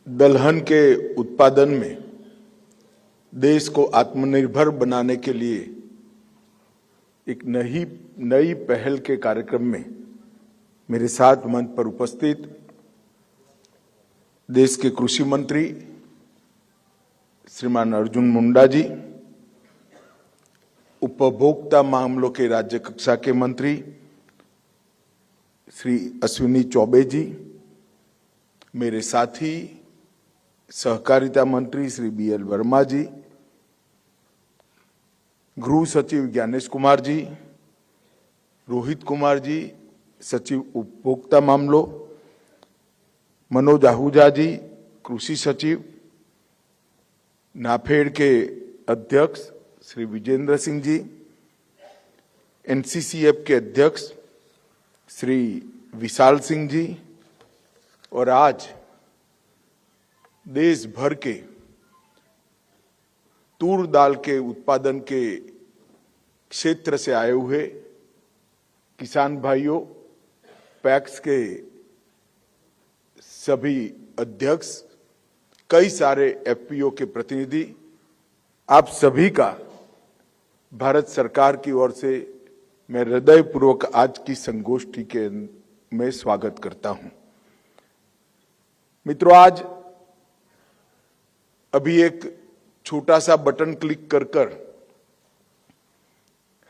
दलहन के उत्पादन में देश को आत्मनिर्भर बनाने के लिए एक नई पहल के कार्यक्रम में मेरे साथ मंच पर उपस्थित देश के कृषि मंत्री श्रीमान अर्जुन मुंडा जी, उपभोक्ता मामलों के राज्य कक्षा के मंत्री श्री अश्विनी चौबे जी, मेरे साथी सहकारिता मंत्री श्री BL वर्मा जी, गृह सचिव ज्ञानेश कुमार जी, रोहित कुमार जी सचिव उपभोक्ता मामलों, मनोज आहूजा जी कृषि सचिव, नाफेड के अध्यक्ष श्री विजेंद्र सिंह जी, NCCF के अध्यक्ष श्री विशाल सिंह जी, और आज देश भर के तूर दाल के उत्पादन के क्षेत्र से आए हुए किसान भाइयों, पैक्स के सभी अध्यक्ष, कई सारे FPO के प्रतिनिधि, आप सभी का भारत सरकार की ओर से मैं हृदयपूर्वक आज की संगोष्ठी के में स्वागत करता हूं। मित्रों, आज अभी एक छोटा सा बटन क्लिक कर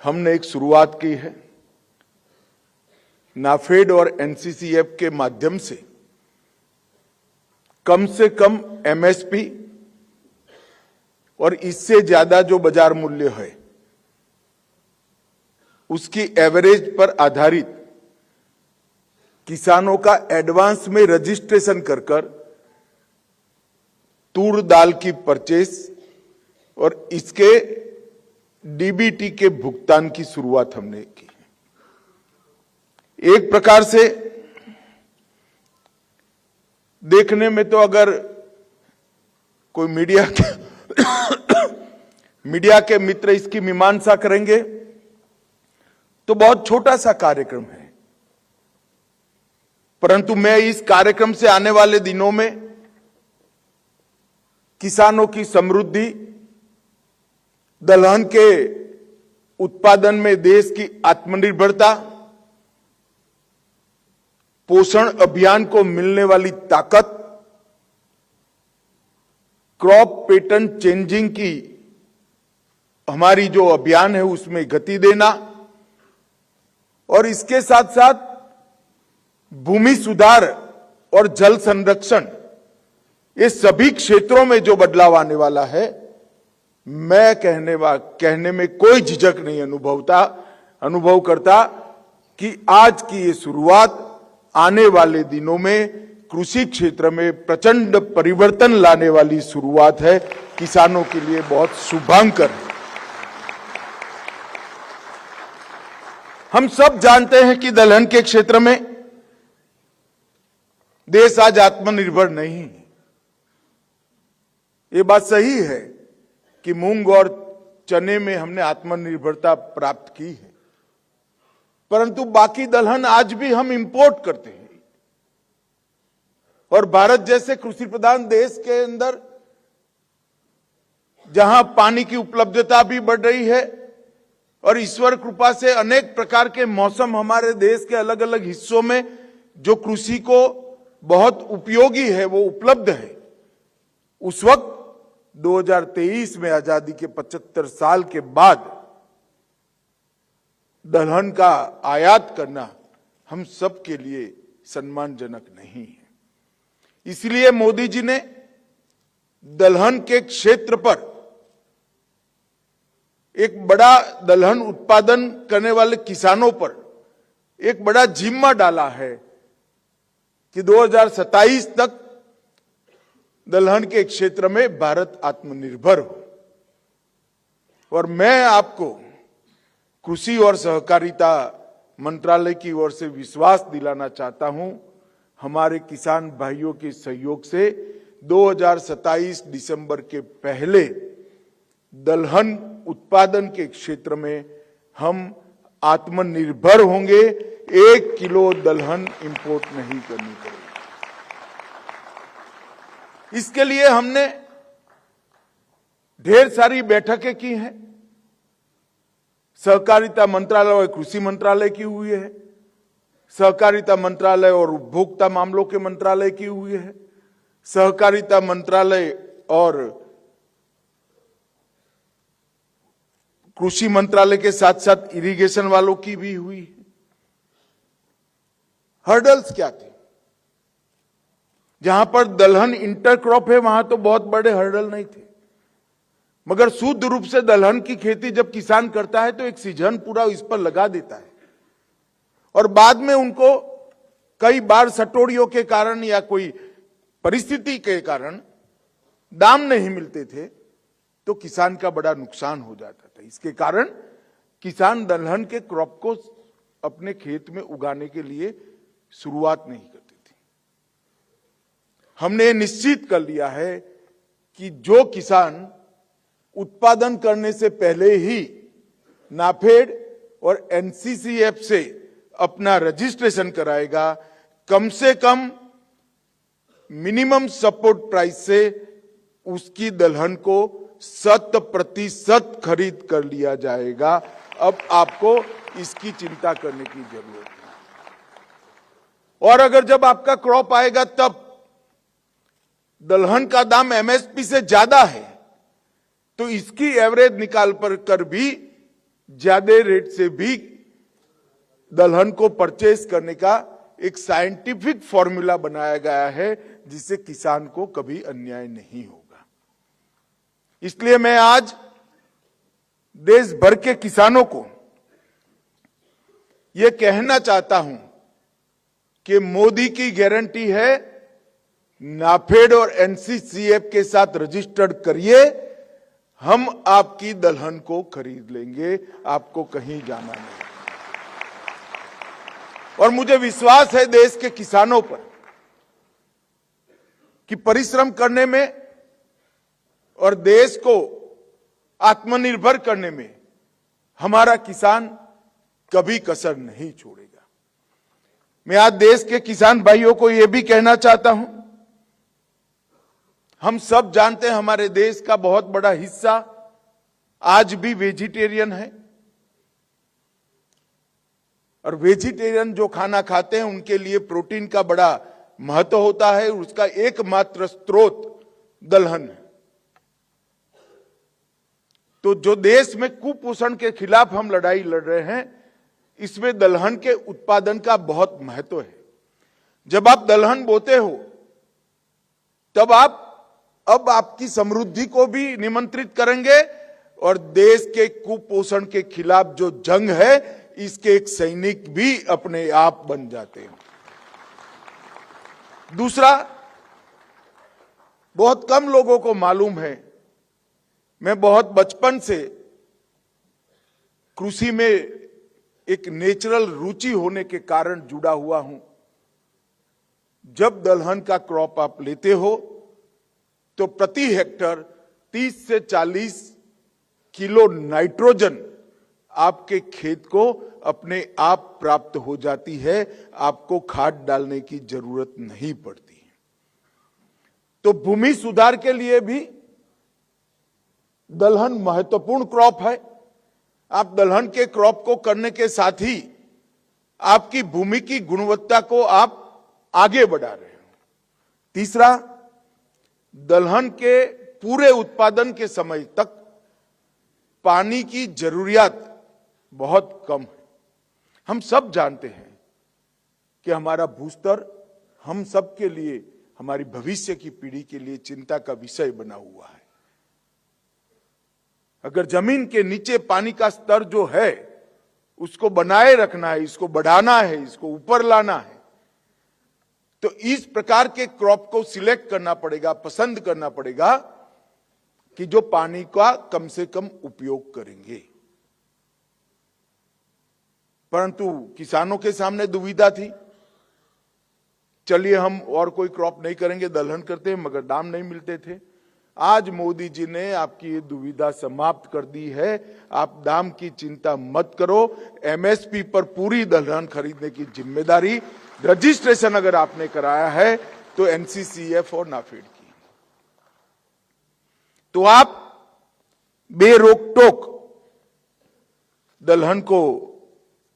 हमने एक शुरुआत की है। नाफेड और NCCF के माध्यम से कम MSP और इससे ज्यादा जो बाजार मूल्य है उसकी एवरेज पर आधारित किसानों का एडवांस में रजिस्ट्रेशन कर तूर दाल की परचेस और इसके DBT के भुगतान की शुरुआत हमने की। एक प्रकार से देखने में तो अगर कोई मीडिया के मित्र इसकी मीमांसा करेंगे तो बहुत छोटा सा कार्यक्रम है, परंतु मैं इस कार्यक्रम से आने वाले दिनों में किसानों की समृद्धि, दलहन के उत्पादन में देश की आत्मनिर्भरता, पोषण अभियान को मिलने वाली ताकत, क्रॉप पैटर्न चेंजिंग की हमारी जो अभियान है उसमें गति देना, और इसके साथ साथ भूमि सुधार और जल संरक्षण, ये सभी क्षेत्रों में जो बदलाव आने वाला है, मैं कहने में कोई झिझक नहीं अनुभव करता कि आज की ये शुरुआत आने वाले दिनों में कृषि क्षेत्र में प्रचंड परिवर्तन लाने वाली शुरुआत है। किसानों के लिए बहुत शुभांकर है। हम सब जानते हैं कि दलहन के क्षेत्र में देश आज आत्मनिर्भर नहीं है। ये बात सही है कि मूंग और चने में हमने आत्मनिर्भरता प्राप्त की है, परंतु बाकी दलहन आज भी हम इंपोर्ट करते हैं। और भारत जैसे कृषि प्रधान देश के अंदर जहां पानी की उपलब्धता भी बढ़ रही है और ईश्वर कृपा से अनेक प्रकार के मौसम हमारे देश के अलग अलग हिस्सों में जो कृषि को बहुत उपयोगी है वो उपलब्ध है, उस वक्त 2023 में आजादी के 75 साल के बाद दलहन का आयात करना हम सब के लिए सम्मानजनक नहीं है। इसलिए मोदी जी ने दलहन के क्षेत्र पर एक बड़ा दलहन उत्पादन करने वाले किसानों पर एक बड़ा जिम्मा डाला है कि 2027 तक दलहन के क्षेत्र में भारत आत्मनिर्भर हो। और मैं आपको कृषि और सहकारिता मंत्रालय की ओर से विश्वास दिलाना चाहता हूं, हमारे किसान भाइयों के सहयोग से 2027 दिसंबर के पहले दलहन उत्पादन के क्षेत्र में हम आत्मनिर्भर होंगे। 1 किलो दलहन इंपोर्ट नहीं करनी पड़ेगी। इसके लिए हमने ढेर सारी बैठकें की हैं। सहकारिता मंत्रालय और कृषि मंत्रालय की हुई है, सहकारिता मंत्रालय और उपभोक्ता मामलों के मंत्रालय की हुई है, सहकारिता मंत्रालय और कृषि मंत्रालय के साथ साथ इरिगेशन वालों की भी हुई है। हर्डल्स क्या थे? जहां पर दलहन इंटरक्रॉप है वहां तो बहुत बड़े हर्डल नहीं थे, मगर शुद्ध रूप से दलहन की खेती जब किसान करता है तो एक सीजन पूरा इस पर लगा देता है और बाद में उनको कई बार सटोरियों के कारण या कोई परिस्थिति के कारण दाम नहीं मिलते थे तो किसान का बड़ा नुकसान हो जाता था। इसके कारण किसान दलहन के क्रॉप को अपने खेत में उगाने के लिए शुरुआत नहीं करते थे। हमने निश्चित कर लिया है कि जो किसान उत्पादन करने से पहले ही नाफेड और एनसीसीएफ से अपना रजिस्ट्रेशन कराएगा, कम से कम मिनिमम सपोर्ट प्राइस से उसकी दलहन को 100% खरीद कर लिया जाएगा। अब आपको इसकी चिंता करने की जरूरत नहीं। और अगर जब आपका क्रॉप आएगा तब दलहन का दाम एमएसपी से ज्यादा है तो इसकी एवरेज निकाल कर भी ज्यादा रेट से भी दलहन को परचेज करने का एक साइंटिफिक फॉर्मूला बनाया गया है जिससे किसान को कभी अन्याय नहीं होगा। इसलिए मैं आज देश भर के किसानों को यह कहना चाहता हूं कि मोदी की गारंटी है, नाफेड और एनसीसीएफ के साथ रजिस्टर्ड करिए, हम आपकी दलहन को खरीद लेंगे, आपको कहीं जाना नहीं। और मुझे विश्वास है देश के किसानों पर कि परिश्रम करने में और देश को आत्मनिर्भर करने में हमारा किसान कभी कसर नहीं छोड़ेगा। मैं आज देश के किसान भाइयों को यह भी कहना चाहता हूं, हम सब जानते हैं हमारे देश का बहुत बड़ा हिस्सा आज भी वेजिटेरियन है और वेजिटेरियन जो खाना खाते हैं उनके लिए प्रोटीन का बड़ा महत्व होता है, उसका एकमात्र स्रोत दलहन है। तो जो देश में कुपोषण के खिलाफ हम लड़ाई लड़ रहे हैं, इसमें दलहन के उत्पादन का बहुत महत्व है। जब आप दलहन बोते हो तब आप अब आपकी समृद्धि को भी निमंत्रित करेंगे और देश के कुपोषण के खिलाफ जो जंग है इसके एक सैनिक भी अपने आप बन जाते हैं। दूसरा, बहुत कम लोगों को मालूम है, मैं बहुत बचपन से कृषि में एक नेचुरल रुचि होने के कारण जुड़ा हुआ हूं। जब दलहन का क्रॉप आप लेते हो तो प्रति हेक्टर 30 से 40 किलो नाइट्रोजन आपके खेत को अपने आप प्राप्त हो जाती है, आपको खाद डालने की जरूरत नहीं पड़ती है। तो भूमि सुधार के लिए भी दलहन महत्वपूर्ण क्रॉप है। आप दलहन के क्रॉप को करने के साथ ही आपकी भूमि की गुणवत्ता को आप आगे बढ़ा रहे हो। तीसरा, दलहन के पूरे उत्पादन के समय तक पानी की जरूरियत बहुत कम है। हम सब जानते हैं कि हमारा भूस्तर हम सब के लिए, हमारी भविष्य की पीढ़ी के लिए चिंता का विषय बना हुआ है। अगर जमीन के नीचे पानी का स्तर जो है उसको बनाए रखना है, इसको बढ़ाना है, इसको ऊपर लाना है, तो इस प्रकार के क्रॉप को सिलेक्ट करना पड़ेगा, पसंद करना पड़ेगा कि जो पानी का कम से कम उपयोग करेंगे। परंतु किसानों के सामने दुविधा थी, चलिए हम और कोई क्रॉप नहीं करेंगे, दलहन करते हैं, मगर दाम नहीं मिलते थे। आज मोदी जी ने आपकी ये दुविधा समाप्त कर दी है। आप दाम की चिंता मत करो, एमएसपी पर पूरी दलहन खरीदने की जिम्मेदारी, रजिस्ट्रेशन अगर आपने कराया है तो एनसीसीएफ और नाफेड की। तो आप बेरोक-टोक दलहन को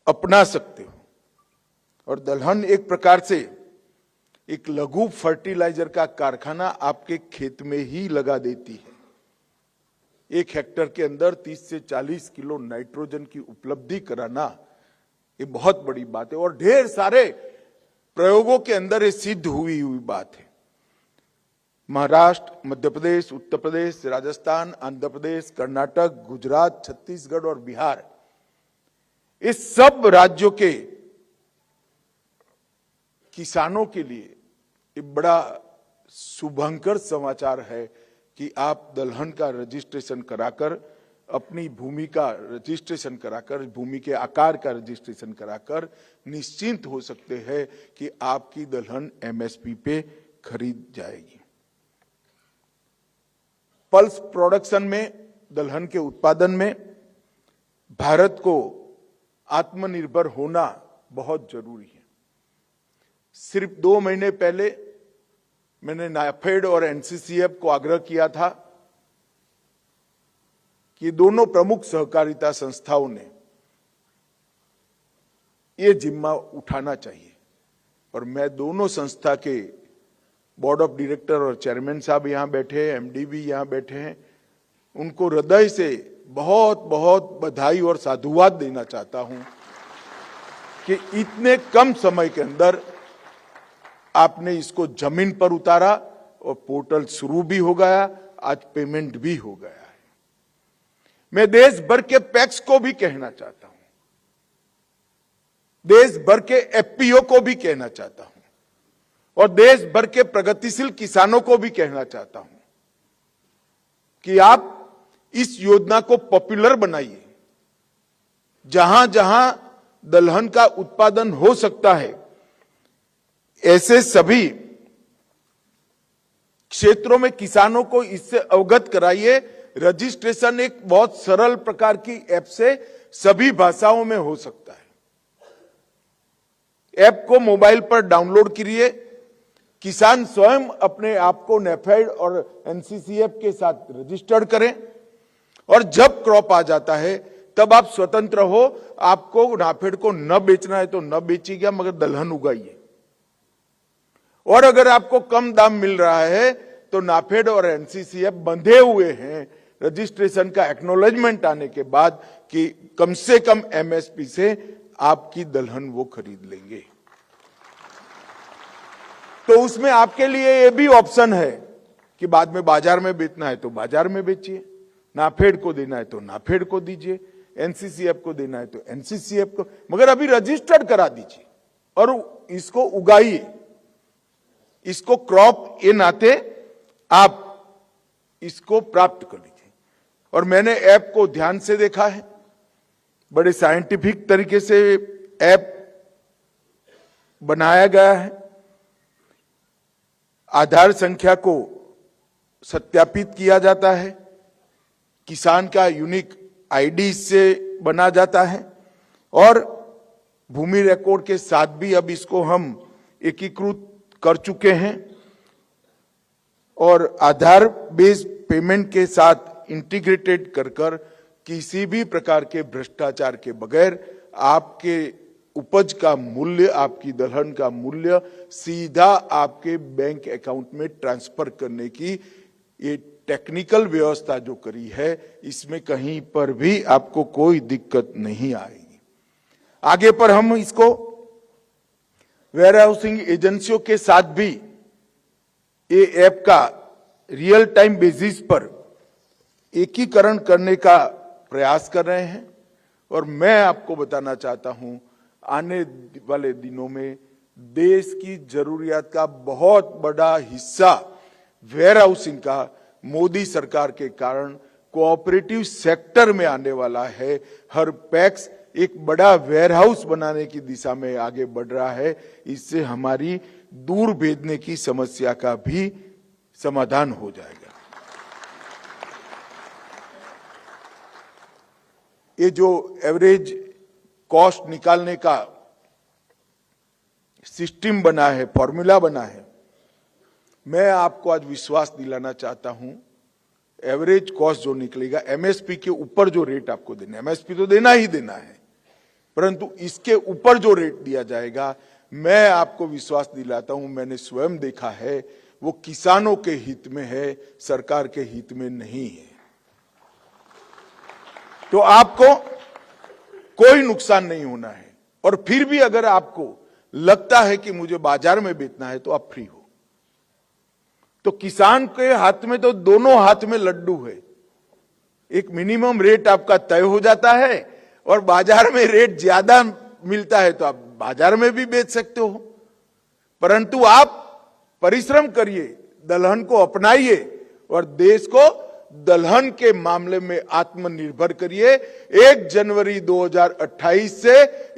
अपना सकते हो। और दलहन एक प्रकार से एक लघु फर्टिलाइजर का कारखाना आपके खेत में ही लगा देती है। 1 हेक्टेयर के अंदर 30 से 40 किलो नाइट्रोजन की उपलब्धि कराना ये बहुत बड़ी बात है और ढेर सारे प्रयोगों के अंदर ये सिद्ध हुई बात है। महाराष्ट्र, मध्य प्रदेश, उत्तर प्रदेश, राजस्थान, आंध्र प्रदेश, कर्नाटक, गुजरात, छत्तीसगढ़ और बिहार, इस सब राज्यों के किसानों के लिए एक बड़ा शुभंकर समाचार है कि आप दलहन का रजिस्ट्रेशन कराकर, अपनी भूमि का रजिस्ट्रेशन कराकर, भूमि के आकार का रजिस्ट्रेशन कराकर निश्चिंत हो सकते हैं कि आपकी दलहन एमएसपी पे खरीद जाएगी। पल्स प्रोडक्शन में, दलहन के उत्पादन में भारत को आत्मनिर्भर होना बहुत जरूरी है। सिर्फ 2 महीने पहले मैंने नाफेड और एनसीसीएफ को आग्रह किया था कि दोनों प्रमुख सहकारिता संस्थाओं ने ये जिम्मा उठाना चाहिए और मैं दोनों संस्था के बोर्ड ऑफ डायरेक्टर और चेयरमैन साहब यहां बैठे हैं, एमडी भी यहां बैठे हैं, उनको हृदय से बहुत बहुत बधाई और साधुवाद देना चाहता हूं कि इतने कम समय के अंदर आपने इसको जमीन पर उतारा और पोर्टल शुरू भी हो गया, आज पेमेंट भी हो गया है। मैं देश भर के पैक्स को भी कहना चाहता हूं, देश भर के एफपीओ को भी कहना चाहता हूं और देश भर के प्रगतिशील किसानों को भी कहना चाहता हूं कि आप इस योजना को पॉपुलर बनाइए। जहां जहां दलहन का उत्पादन हो सकता है, ऐसे सभी क्षेत्रों में किसानों को इससे अवगत कराइए। रजिस्ट्रेशन एक बहुत सरल प्रकार की ऐप से सभी भाषाओं में हो सकता है। ऐप को मोबाइल पर डाउनलोड करिए, किसान स्वयं अपने आप को नाफेड और एनसीसीएफ के साथ रजिस्टर्ड करें और जब क्रॉप आ जाता है तब आप स्वतंत्र हो। आपको नाफेड को न बेचना है तो न बेचिएगा, मगर दलहन उगाइए। और अगर आपको कम दाम मिल रहा है तो नाफेड और एनसीसीएफ बंधे हुए हैं रजिस्ट्रेशन का एक्नॉलेजमेंट आने के बाद कि कम से कम एमएसपी से आपकी दलहन वो खरीद लेंगे। तो उसमें आपके लिए ये भी ऑप्शन है कि बाद में बाजार में बेचना है तो बाजार में बेचिए, नाफेड को देना है तो नाफेड को दीजिए, एनसीसीएफ को देना है तो एनसीसीएफ को, मगर अभी रजिस्टर्ड करा दीजिए और इसको उगाइए। इसको क्रॉप के नाते आप इसको प्राप्त कर लीजिए। और मैंने ऐप को ध्यान से देखा है, बड़े साइंटिफिक तरीके से ऐप बनाया गया है। आधार संख्या को सत्यापित किया जाता है, किसान का यूनिक आईडी से बना जाता है और भूमि रिकॉर्ड के साथ भी अब इसको हम एकीकृत कर चुके हैं और आधार बेस्ड पेमेंट के साथ इंटीग्रेटेड कर किसी भी प्रकार के भ्रष्टाचार के बगैर आपके उपज का मूल्य, आपकी दलहन का मूल्य सीधा आपके बैंक अकाउंट में ट्रांसफर करने की ये टेक्निकल व्यवस्था जो करी है, इसमें कहीं पर भी आपको कोई दिक्कत नहीं आएगी। आगे पर हम इसको वेयर हाउसिंग एजेंसियों के साथ भी ये ऐप का रियल टाइम बेसिस पर एकीकरण करने का प्रयास कर रहे हैं और मैं आपको बताना चाहता हूं, आने वाले दिनों में देश की जरूरियात का बहुत बड़ा हिस्सा वेयर हाउसिंग का मोदी सरकार के कारण कोऑपरेटिव सेक्टर में आने वाला है। हर पैक्स एक बड़ा वेयर हाउस बनाने की दिशा में आगे बढ़ रहा है। इससे हमारी दूर भेजने की समस्या का भी समाधान हो जाएगा। ये जो एवरेज कॉस्ट निकालने का सिस्टम बना है, फॉर्मूला बना है, मैं आपको आज विश्वास दिलाना चाहता हूं, एवरेज कॉस्ट जो निकलेगा, एमएसपी के ऊपर जो रेट आपको देना है, एमएसपी तो देना ही देना है, परंतु इसके ऊपर जो रेट दिया जाएगा, मैं आपको विश्वास दिलाता हूं, मैंने स्वयं देखा है, वो किसानों के हित में है, सरकार के हित में नहीं है। तो आपको कोई नुकसान नहीं होना है। और फिर भी अगर आपको लगता है कि मुझे बाजार में बेचना है, तो आप फ्री हो। तो किसान के हाथ में तो दोनों हाथ में लड्डू है। एक मिनिमम रेट आपका तय हो जाता है और बाजार में रेट ज्यादा मिलता है तो आप बाजार में भी बेच सकते हो। परंतु आप परिश्रम करिए, दलहन को अपनाइए और देश को दलहन के मामले में आत्मनिर्भर करिए। 1 जनवरी 2028 से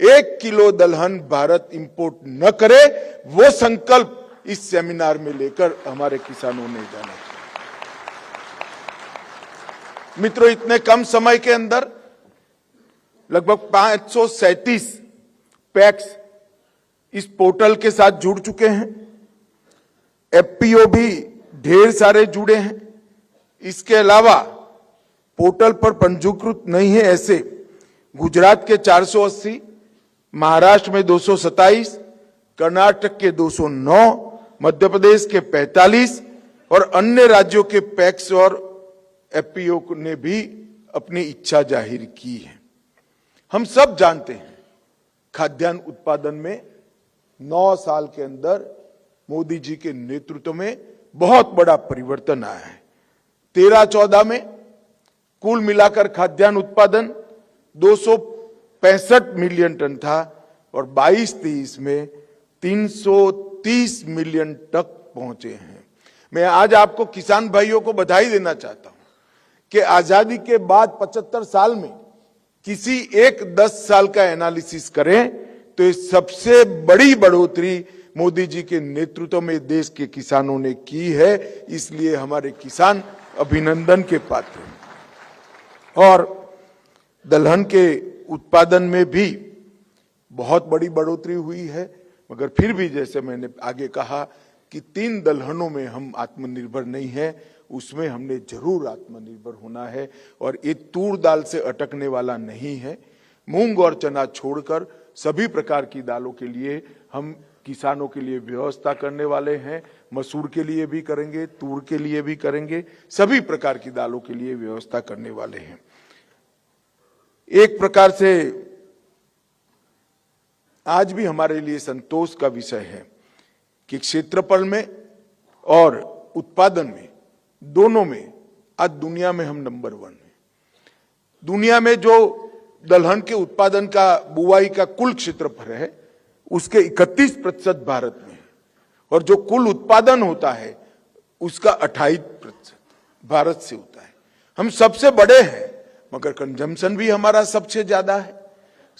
1 किलो दलहन भारत इंपोर्ट न करे, वो संकल्प इस सेमिनार में लेकर हमारे किसानों ने जाना चाहिए। मित्रों, इतने कम समय के अंदर लगभग 537 पैक्स इस पोर्टल के साथ जुड़ चुके हैं। एफपीओ भी ढेर सारे जुड़े हैं। इसके अलावा पोर्टल पर पंजीकृत नहीं है ऐसे गुजरात के 480, महाराष्ट्र में 227, कर्नाटक के 209, मध्य प्रदेश के 45 और अन्य राज्यों के पैक्स और एफपीओ ने भी अपनी इच्छा जाहिर की है। हम सब जानते हैं, खाद्यान्न उत्पादन में 9 साल के अंदर मोदी जी के नेतृत्व में बहुत बड़ा परिवर्तन आया है। 13-14 में कुल मिलाकर खाद्यान्न उत्पादन 265 मिलियन टन था और 22-23 में 330 मिलियन तक पहुंचे हैं। मैं आज आपको किसान भाइयों को बधाई देना चाहता हूं कि आजादी के बाद 75 साल में किसी एक 10 साल का एनालिसिस करें तो ये सबसे बड़ी बढ़ोतरी मोदी जी के नेतृत्व में देश के किसानों ने की है। इसलिए हमारे किसान अभिनंदन के पात्र हैं। और दलहन के उत्पादन में भी बहुत बड़ी बढ़ोतरी हुई है, मगर फिर भी जैसे मैंने आगे कहा कि 3 दलहनों में हम आत्मनिर्भर नहीं है, उसमें हमने जरूर आत्मनिर्भर होना है। और ये तूर दाल से अटकने वाला नहीं है। मूंग और चना छोड़कर सभी प्रकार की दालों के लिए हम किसानों के लिए व्यवस्था करने वाले हैं। मसूर के लिए भी करेंगे, तूर के लिए भी करेंगे, सभी प्रकार की दालों के लिए व्यवस्था करने वाले हैं। एक प्रकार से आज भी हमारे लिए संतोष का विषय है कि क्षेत्रफल में और उत्पादन में, दोनों में आज दुनिया में हम नंबर 1 हैं। दुनिया में जो दलहन के उत्पादन का, बुआई का कुल क्षेत्रफल है, उसके 31% भारत में है और जो कुल उत्पादन होता है उसका 28% भारत से होता है। हम सबसे बड़े हैं, मगर कंजम्पशन भी हमारा सबसे ज्यादा है।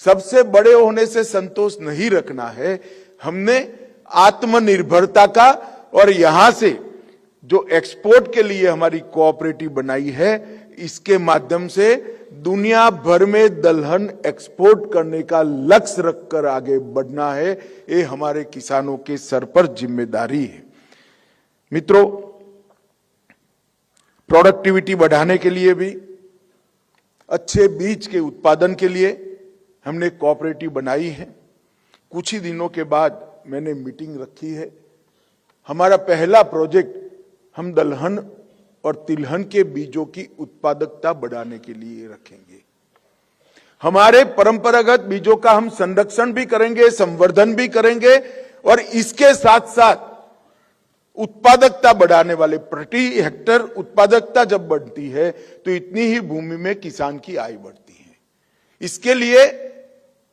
सबसे बड़े होने से संतोष नहीं रखना है, हमने आत्मनिर्भरता का और यहां से जो एक्सपोर्ट के लिए हमारी कोऑपरेटिव बनाई है, इसके माध्यम से दुनिया भर में दलहन एक्सपोर्ट करने का लक्ष्य रखकर आगे बढ़ना है। ये हमारे किसानों के सर पर जिम्मेदारी है। मित्रों, प्रोडक्टिविटी बढ़ाने के लिए भी, अच्छे बीज के उत्पादन के लिए हमने कोऑपरेटिव बनाई है। कुछ ही दिनों के बाद मैंने मीटिंग रखी है। हमारा पहला प्रोजेक्ट हम दलहन और तिलहन के बीजों की उत्पादकता बढ़ाने के लिए रखेंगे। हमारे परंपरागत बीजों का हम संरक्षण भी करेंगे, संवर्धन भी करेंगे और इसके साथ साथ उत्पादकता बढ़ाने वाले, प्रति हेक्टर उत्पादकता जब बढ़ती है तो इतनी ही भूमि में किसान की आय बढ़ती है। इसके लिए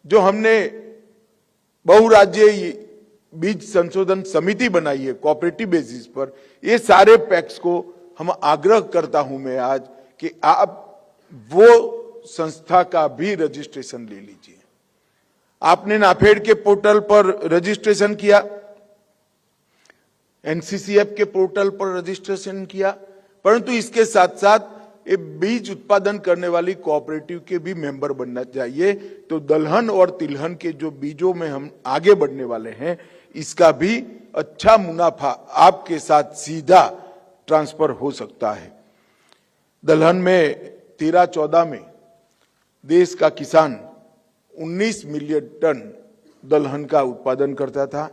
जो हमने बहुराज्यीय बीज संशोधन समिति बनाई है कोऑपरेटिव बेसिस पर, ये सारे पैक्स को हम आग्रह करता हूं मैं आज कि आप वो संस्था का भी रजिस्ट्रेशन ले लीजिए। आपने नाफेड के पोर्टल पर रजिस्ट्रेशन किया, एनसीसीएफ के पोर्टल पर रजिस्ट्रेशन किया, परंतु इसके साथ साथ ये बीज उत्पादन करने वाली कोऑपरेटिव के भी मेंबर बनना चाहिए। तो दलहन और तिलहन के जो बीजों में हम आगे बढ़ने वाले हैं, इसका भी अच्छा मुनाफा आपके साथ सीधा ट्रांसफर हो सकता है। दलहन में 13-14 में देश का किसान 19 मिलियन टन दलहन का उत्पादन करता था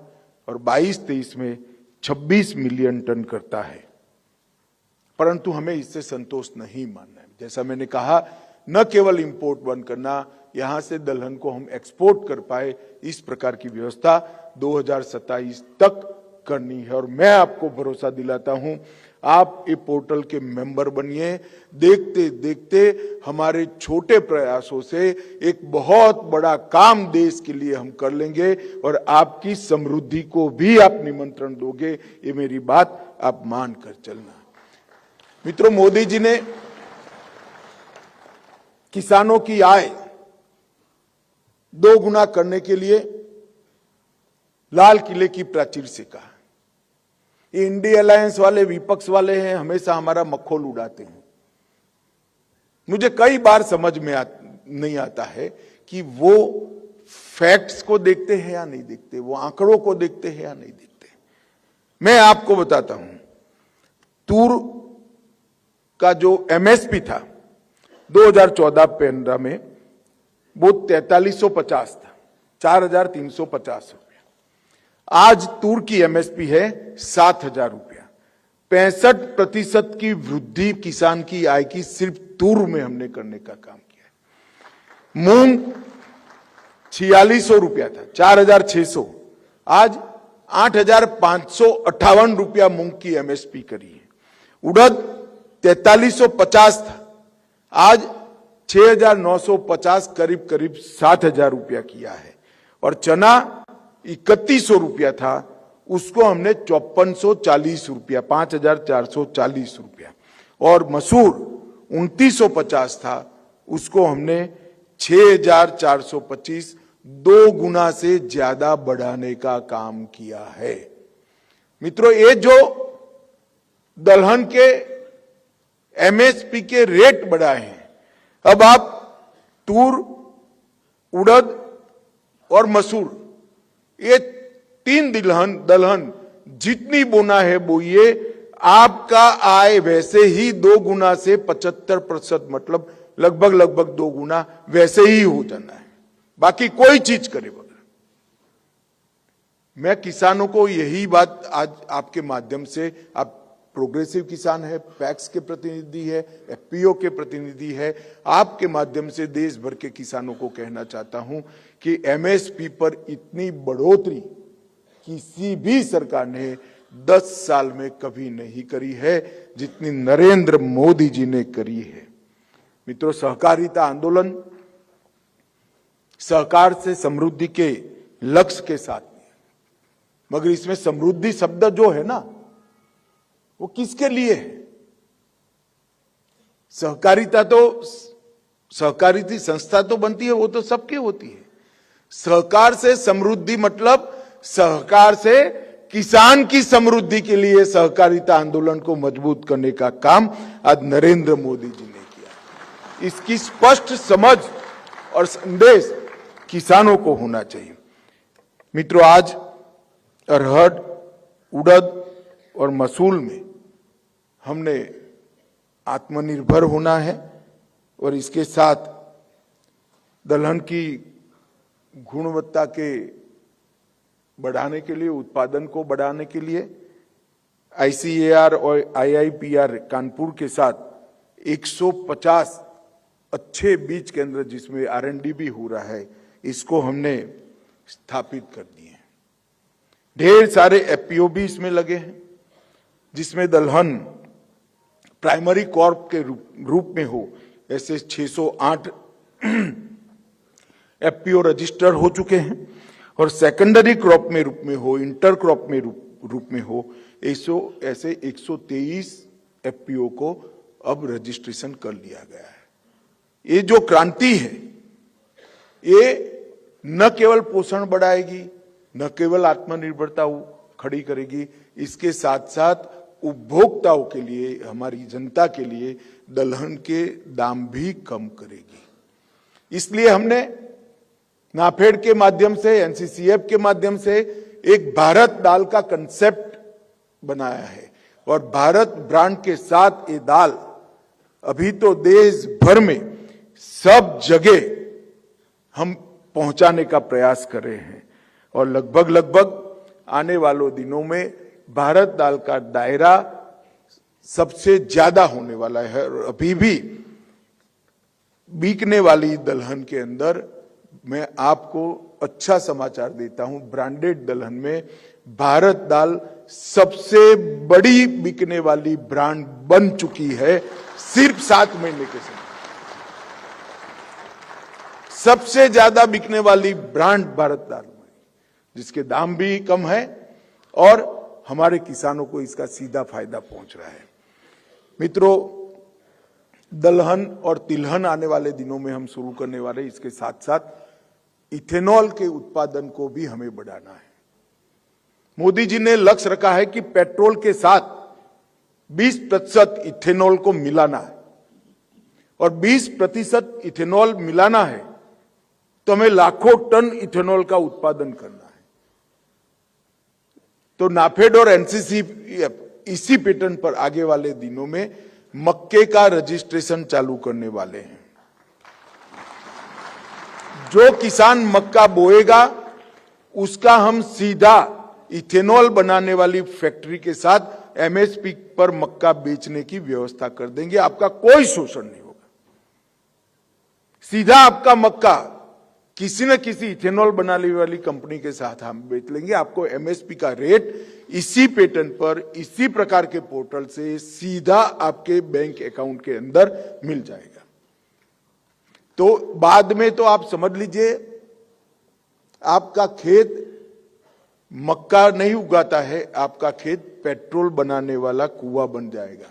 और 22-23 में 26 मिलियन टन करता है। परंतु हमें इससे संतोष नहीं मानना है। जैसा मैंने कहा, न केवल इंपोर्ट बंद करना, यहां से दलहन को हम एक्सपोर्ट कर पाए, इस प्रकार की व्यवस्था 2027 तक करनी है। और मैं आपको भरोसा दिलाता हूं, आप ये पोर्टल के मेंबर बनिए। देखते देखते हमारे छोटे प्रयासों से एक बहुत बड़ा काम देश के लिए हम कर लेंगे और आपकी समृद्धि को भी आप निमंत्रण दोगे, ये मेरी बात आप मान कर चलना। मित्रों, मोदी जी ने किसानों की आय 2 गुना करने के लिए लाल किले की प्राचीर से कहा। ये इंडी अलायंस वाले, विपक्ष वाले हैं, हमेशा हमारा मखौल उड़ाते हैं। मुझे कई बार समझ में नहीं आता है कि वो फैक्ट्स को देखते हैं या नहीं देखते, वो आंकड़ों को देखते हैं या नहीं देखते। मैं आपको बताता हूं, तूर का जो एमएसपी था 2014-15 में वो 4350 था, 4350 रुपया। आज तूर की एमएसपी है 7000 रुपया। 65% की वृद्धि किसान की आय की सिर्फ तूर में हमने करने का काम किया। मूंग 4600 रुपया था, 4600, आज 8558 रुपया मूंग की एमएसपी करी है। उड़द 4350 था, आज 6950, करीब करीब 7000 रुपया किया है। और चना 3100 रुपया था, उसको हमने 5440 रुपया, 5440 रुपया। और मसूर 2950 था, उसको हमने 6425, 2 गुना से ज्यादा बढ़ाने का काम किया है। मित्रों, ये जो दलहन के एमएसपी के रेट बढ़ाए हैं, अब आप तूर, उड़द और मसूर, ये 3 दलहन जितनी बोना है बोइए, आपका आय वैसे ही 2 गुना से 75%, मतलब लगभग 2 गुना वैसे ही हो जाना है, बाकी कोई चीज करे बगैर। मैं किसानों को यही बात आज आपके माध्यम से, आप प्रोग्रेसिव किसान है, पैक्स के प्रतिनिधि है, एफपीओ के प्रतिनिधि है, आपके माध्यम से देश भर के किसानों को कहना चाहता हूं कि एमएसपी पर इतनी बढ़ोतरी किसी भी सरकार ने 10 साल में कभी नहीं करी है जितनी नरेंद्र मोदी जी ने करी है। मित्रों, सहकारिता आंदोलन सहकार से समृद्धि के लक्ष्य के साथ, मगर इसमें समृद्धि शब्द जो है ना, वो किसके लिए है? सहकारिता तो, सहकारिता संस्था तो बनती है, वो तो सबके होती है। सहकार से समृद्धि मतलब सहकार से किसान की समृद्धि के लिए सहकारिता आंदोलन को मजबूत करने का काम आज नरेंद्र मोदी जी ने किया। इसकी स्पष्ट समझ और संदेश किसानों को होना चाहिए। मित्रों, आज अरहर, उड़द और मसूल में हमने आत्मनिर्भर होना है और इसके साथ दलहन की गुणवत्ता के बढ़ाने के लिए, उत्पादन को बढ़ाने के लिए आईसीएआर और आईआईपीआर कानपुर के साथ 150 अच्छे बीज केंद्र जिसमें R&D भी हो रहा है, इसको हमने स्थापित कर दिए हैं। ढेर सारे एफपीओ भी इसमें लगे हैं, जिसमें दलहन प्राइमरी क्रॉप के रूप में हो, ऐसे 608 एफपीओ रजिस्टर हो चुके हैं, और सेकेंडरी क्रॉप में रूप में हो, इंटर क्रॉप में रूप में हो, ऐसे 123 एफपीओ को अब रजिस्ट्रेशन कर लिया गया है। ये जो क्रांति है, ये न केवल पोषण बढ़ाएगी, न केवल आत्मनिर्भरता खड़ी करेगी, इसके साथ साथ उपभोक्ताओं के लिए, हमारी जनता के लिए दलहन के दाम भी कम करेगी। इसलिए हमने नाफेड के माध्यम से, एनसीसीएफ के माध्यम से एक भारत दाल का कंसेप्ट बनाया है, और भारत ब्रांड के साथ ये दाल अभी तो देश भर में सब जगह हम पहुंचाने का प्रयास कर रहे हैं और लगभग आने वालों दिनों में भारत दाल का दायरा सबसे ज्यादा होने वाला है। और अभी भी बिकने वाली दलहन के अंदर मैं आपको अच्छा समाचार देता हूं, ब्रांडेड दलहन में भारत दाल सबसे बड़ी बिकने वाली ब्रांड बन चुकी है सिर्फ 7 महीने के समय। सबसे ज्यादा बिकने वाली ब्रांड भारत दाल में, जिसके दाम भी कम है और हमारे किसानों को इसका सीधा फायदा पहुंच रहा है। मित्रों, दलहन और तिलहन आने वाले दिनों में हम शुरू करने वाले, इसके साथ साथ इथेनॉल के उत्पादन को भी हमें बढ़ाना है। मोदी जी ने लक्ष्य रखा है कि पेट्रोल के साथ 20% इथेनॉल को मिलाना है और 20% इथेनॉल मिलाना है तो हमें लाखों टन इथेनॉल का उत्पादन करना है। तो नाफेड और एनसीसी इसी पैटर्न पर आगे वाले दिनों में मक्के का रजिस्ट्रेशन चालू करने वाले हैं। जो किसान मक्का बोएगा उसका हम सीधा इथेनॉल बनाने वाली फैक्ट्री के साथ एमएसपी पर मक्का बेचने की व्यवस्था कर देंगे। आपका कोई शोषण नहीं होगा, सीधा आपका मक्का किसी न किसी इथेनॉल बनाने वाली कंपनी के साथ हम बेच लेंगे। आपको एमएसपी का रेट इसी पैटर्न पर, इसी प्रकार के पोर्टल से सीधा आपके बैंक अकाउंट के अंदर मिल जाएगा। तो बाद में तो आप समझ लीजिए, आपका खेत मक्का नहीं उगाता है, आपका खेत पेट्रोल बनाने वाला कुआं बन जाएगा।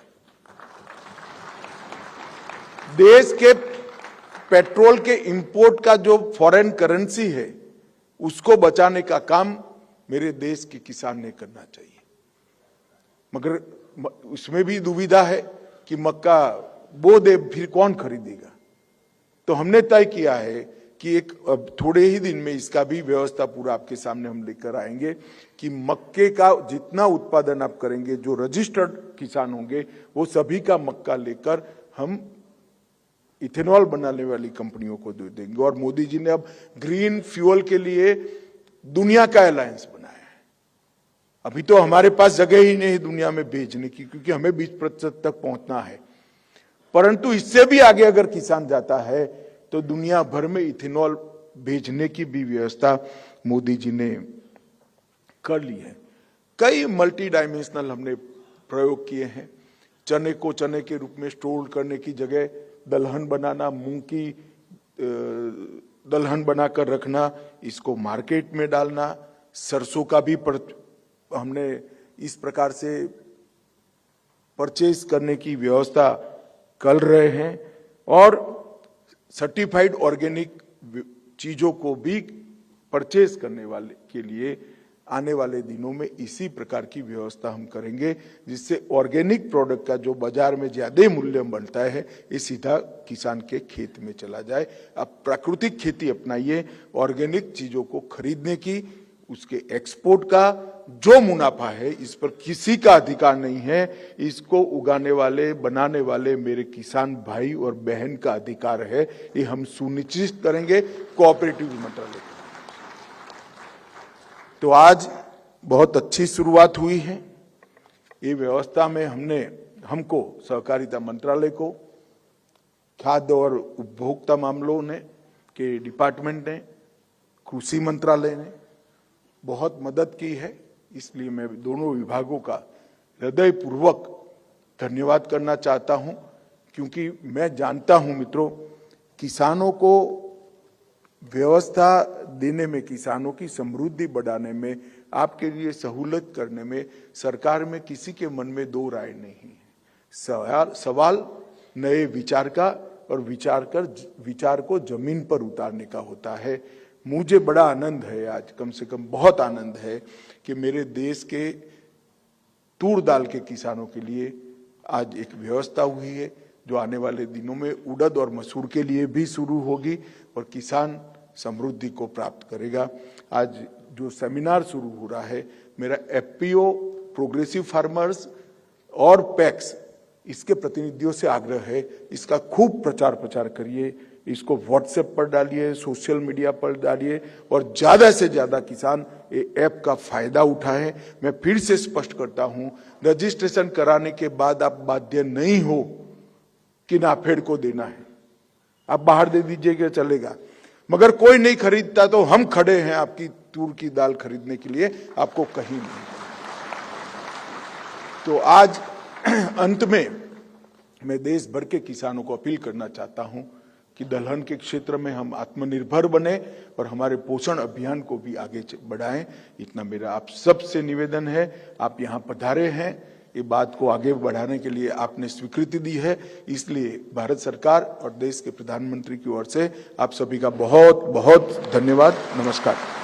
देश के पेट्रोल के इंपोर्ट का जो फॉरेन करेंसी है उसको बचाने का काम मेरे देश के किसान ने करना चाहिए। मगर उसमें भी दुविधा है कि मक्का बो दे फिर कौन खरीदेगा। तो हमने तय किया है कि एक थोड़े ही दिन में इसका भी व्यवस्था पूरा आपके सामने हम लेकर आएंगे कि मक्के का जितना उत्पादन आप करेंगे, जो रजिस्टर्ड किसान होंगे वो सभी का मक्का लेकर हम इथेनॉल बनाने वाली कंपनियों को दे देंगे। और मोदी जी ने अब ग्रीन फ्यूल के लिए दुनिया का अलायंस बनाया है। अभी तो हमारे पास जगह ही नहीं दुनिया में भेजने की, क्योंकि हमें 20% तक पहुंचना है। परंतु इससे भी आगे अगर किसान जाता है तो दुनिया भर में इथेनॉल भेजने की भी व्यवस्था मोदी जी ने कर ली है। कई मल्टी डायमेंशनल हमने प्रयोग किए हैं। चने को चने के रूप में स्टोर करने की जगह दलहन बनाना, मूंग की दलहन बनाकर रखना, इसको मार्केट में डालना, सरसों का भी हमने इस प्रकार से परचेज करने की व्यवस्था कर रहे हैं। और सर्टिफाइड ऑर्गेनिक चीजों को भी परचेज करने वाले के लिए आने वाले दिनों में इसी प्रकार की व्यवस्था हम करेंगे, जिससे ऑर्गेनिक प्रोडक्ट का जो बाजार में ज्यादा मूल्य बनता है ये सीधा किसान के खेत में चला जाए। अब प्राकृतिक खेती अपनाइए, ऑर्गेनिक चीजों को खरीदने की, उसके एक्सपोर्ट का जो मुनाफा है इस पर किसी का अधिकार नहीं है। इसको उगाने वाले, बनाने वाले मेरे किसान भाई और बहन का अधिकार है। ये हम सुनिश्चित करेंगे कोऑपरेटिव मंत्रालय। तो आज बहुत अच्छी शुरुआत हुई है। ये व्यवस्था में हमको सहकारिता मंत्रालय को, खाद्य और उपभोक्ता मामलों ने के डिपार्टमेंट ने, कृषि मंत्रालय ने बहुत मदद की है। इसलिए मैं दोनों विभागों का हृदयपूर्वक धन्यवाद करना चाहता हूं, क्योंकि मैं जानता हूं मित्रों, किसानों को व्यवस्था देने में, किसानों की समृद्धि बढ़ाने में, आपके लिए सहूलत करने में सरकार में किसी के मन में दो राय नहीं है। सवाल नए विचार का और विचार को जमीन पर उतारने का होता है। मुझे बड़ा आनंद है, आज कम से कम बहुत आनंद है कि मेरे देश के तूर दाल के किसानों के लिए आज एक व्यवस्था हुई है जो आने वाले दिनों में उड़द और मसूर के लिए भी शुरू होगी और किसान समृद्धि को प्राप्त करेगा। आज जो सेमिनार शुरू हो रहा है, मेरा एफपीओ, प्रोग्रेसिव फार्मर्स और पैक्स, इसके प्रतिनिधियों से आग्रह है, इसका खूब प्रचार प्रचार करिए, इसको व्हाट्सएप पर डालिए, सोशल मीडिया पर डालिए और ज्यादा से ज्यादा किसान ये ऐप का फायदा उठाएं। मैं फिर से स्पष्ट करता हूं, रजिस्ट्रेशन कराने के बाद आप बाध्य नहीं हो कि नाफेड को देना है, आप बाहर दे दीजिएगा चलेगा, मगर कोई नहीं खरीदता तो हम खड़े हैं आपकी तूर की दाल खरीदने के लिए, आपको कहीं नहीं। तो आज अंत में मैं देश भर के किसानों को अपील करना चाहता हूं कि दलहन के क्षेत्र में हम आत्मनिर्भर बने और हमारे पोषण अभियान को भी आगे बढ़ाएं। इतना मेरा आप सबसे निवेदन है। आप यहां पधारे हैं, ये बात को आगे बढ़ाने के लिए आपने स्वीकृति दी है, इसलिए भारत सरकार और देश के प्रधानमंत्री की ओर से आप सभी का बहुत बहुत धन्यवाद। नमस्कार।